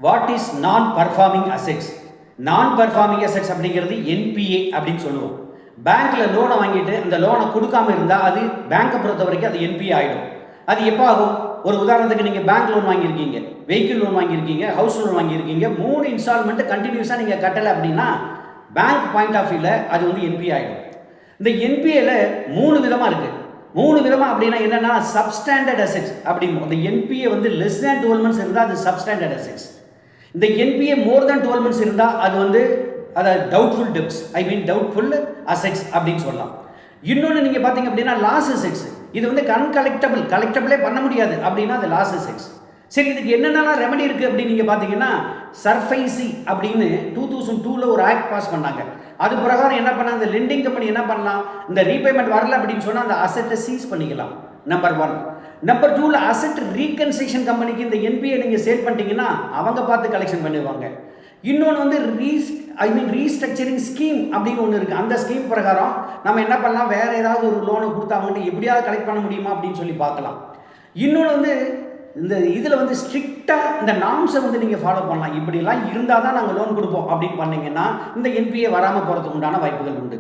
What is நான் performing assets? நான் performing assets அப்படிங்கிறது என்பிஏ அப்படின்னு சொல்லுவோம். பேங்க்கில் லோனை வாங்கிட்டு அந்த லோனை கொடுக்காம இருந்தால் அது பேங்க்கை பொறுத்த வரைக்கும் அது என்பிஏ ஆகிடும். அது எப்போ ஆகும்? ஒரு உதாரணத்துக்கு நீங்கள் பேங்க் லோன் வாங்கியிருக்கீங்க, வெஹிக்கிள் லோன் வாங்கியிருக்கீங்க, ஹவுஸ் லோன் வாங்கியிருக்கீங்க, 3 இன்ஸ்டால்மெண்ட்டு கண்டினியூஸாக நீங்கள் கட்டலை அப்படின்னா பேங்க் பாயிண்ட் ஆஃப் வியூவில் அது வந்து என்பிஏ ஆகிடும். இந்த என்பிஏல 3 விதமாக இருக்குது. 3 விதமாக அப்படின்னா என்னென்னா சப்ஸ்டாண்டர்ட் அசெட்ஸ் அப்படிம்போம். இந்த என்பிஏ வந்து லெஸ் தேன் 12 months இருந்தால் அது சப்ஸ்டாண்டர்ட் அசெட்ஸ். இந்த என்பிஏ மோர் தேன் 12 months இருந்தால் அது வந்து அதை டவுட்ஃபுல் டெப்ட்ஸ், ஐ மீன் டவுட்ஃபுல் அசெட்ஸ் அப்படின்னு சொல்லலாம். இன்னொன்று நீங்கள் பார்த்தீங்க அப்படின்னா லாஸ் அசெட்ஸ். இது வந்து கலெக்டபிளே பண்ண முடியாது அப்படின்னா அது லாஸ் அசெட்ஸ். சரி, இதுக்கு என்னென்னலாம் ரெமெடி இருக்குது அப்படின்னு நீங்கள் பார்த்தீங்கன்னா சர்ஃபைசி அப்படின்னு 2002 ஒரு ஆக்ட் பாஸ் பண்ணாங்க. அது பிரகாரம் என்ன பண்ணாங்க, இந்த லெண்டிங் கம்பெனி என்ன பண்ணலாம், இந்த ரீபேமெண்ட் வரல அப்படின்னு சொன்னால் அந்த அசெட்டை சீஸ் பண்ணிக்கலாம். நம்பர் 1. நம்பர் 2ல அசெட் ரீகன்ஸ்ட்ரக்ஷன் கம்பெனிக்கு இந்த என்பிஏ நீங்கள் சேல் பண்ணிட்டீங்கன்னா அவங்க பார்த்து கலெக்ஷன் பண்ணிடுவாங்க. இன்னொன்று வந்து ரீஸ்ட்ரக்சரிங் ஸ்கீம் அப்படின்னு ஒன்று இருக்குது. அந்த ஸ்கீம் பிரகாரம் நம்ம என்ன பண்ணலாம், வேறு ஏதாவது ஒரு லோனை கொடுத்து அவங்ககிட்ட எப்படியாவது கலெக்ட் பண்ண முடியுமா அப்படின்னு சொல்லி பார்க்கலாம். இன்னொன்று வந்து இந்த இதில் வந்து ஸ்ட்ரிக்டாக இந்த நாம்ஸை வந்து நீங்கள் ஃபாலோ பண்ணலாம். இப்படிலாம் இருந்தால் தான் நாங்கள் லோன் கொடுப்போம் அப்படின்னு பண்ணிங்கன்னா இந்த என்பிஏ வராமல் போகிறதுக்கு உண்டான வாய்ப்புகள் உண்டு.